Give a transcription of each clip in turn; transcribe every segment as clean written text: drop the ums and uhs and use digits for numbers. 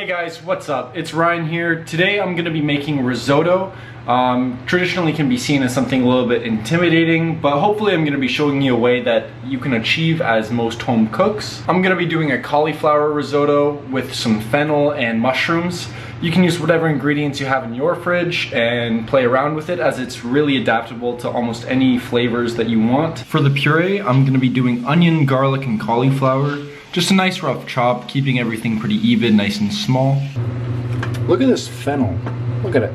Hey guys, what's up? It's Ryan here. Today I'm going to be making risotto. Traditionally can be seen as something a little bit intimidating, but hopefully I'm going to be showing you a way that you can achieve as most home cooks. I'm going to be doing a cauliflower risotto with some fennel and mushrooms. You can use whatever ingredients you have in your fridge and play around with it, as it's really adaptable to almost any flavors that you want. For the puree, I'm going to be doing onion, garlic, and cauliflower. Just a nice rough chop, keeping everything pretty even, nice and small. Look at this fennel. Look at it.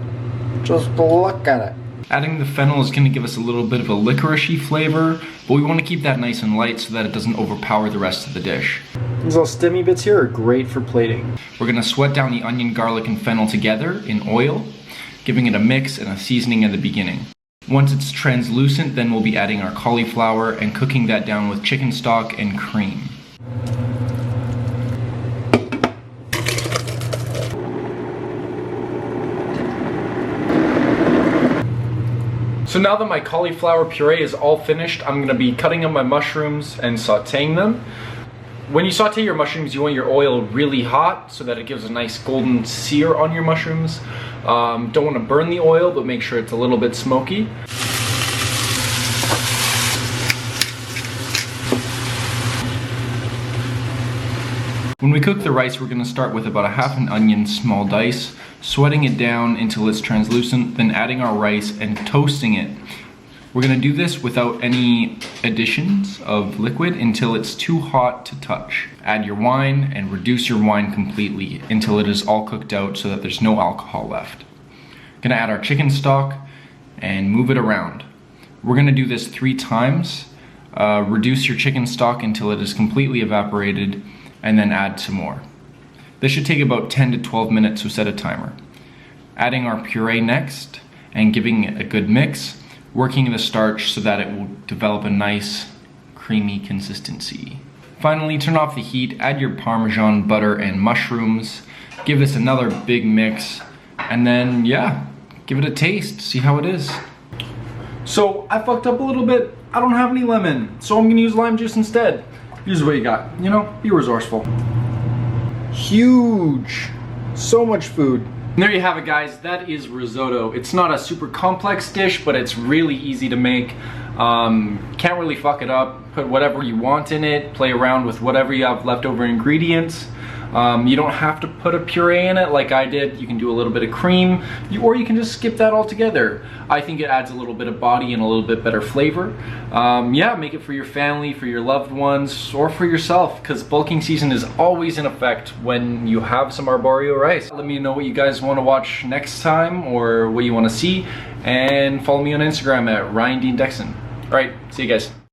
Just look at it. Adding the fennel is going to give us a little bit of a licoricey flavor, but we want to keep that nice and light so that it doesn't overpower the rest of the dish. These little stemmy bits here are great for plating. We're going to sweat down the onion, garlic, and fennel together in oil, giving it a mix and a seasoning at the beginning. Once it's translucent, then we'll be adding our cauliflower and cooking that down with chicken stock and cream. So now that my cauliflower puree is all finished, I'm going to be cutting up my mushrooms and sauteing them. When you saute your mushrooms, you want your oil really hot so that it gives a nice golden sear on your mushrooms. Don't want to burn the oil, but make sure it's a little bit smoky. When we cook the rice, we're going to start with about a half an onion, small dice, sweating it down until it's translucent, then adding our rice and toasting it. We're going to do this without any additions of liquid until it's too hot to touch. Add your wine and reduce your wine completely until it is all cooked out so that there's no alcohol left. Going to add our chicken stock and move it around. We're going to do this 3 times. Reduce your chicken stock until it is completely evaporated, and then add some more. This should take about 10 to 12 minutes, so set a timer. Adding our puree next and giving it a good mix, working the starch so that it will develop a nice creamy consistency. Finally, turn off the heat, add your Parmesan butter and mushrooms, give this another big mix, and then yeah, give it a taste, see how it is. So I fucked up a little bit. I don't have any lemon, so I'm gonna use lime juice instead. Use what you got, you know, be resourceful. Huge. So much food. And there you have it, guys. That is risotto. It's not a super complex dish, but it's really easy to make. Can't really fuck it up. Put whatever you want in it. Play around with whatever you have leftover ingredients. You don't have to put a puree in it like I did. You can do a little bit of cream, or you can just skip that altogether. I think it adds a little bit of body and a little bit better flavor. Yeah, make it for your family, for your loved ones, or for yourself, because bulking season is always in effect when you have some arborio rice. Let me know what you guys want to watch next time or what you want to see, and follow me on Instagram at ryandeandexton. Alright, see you guys.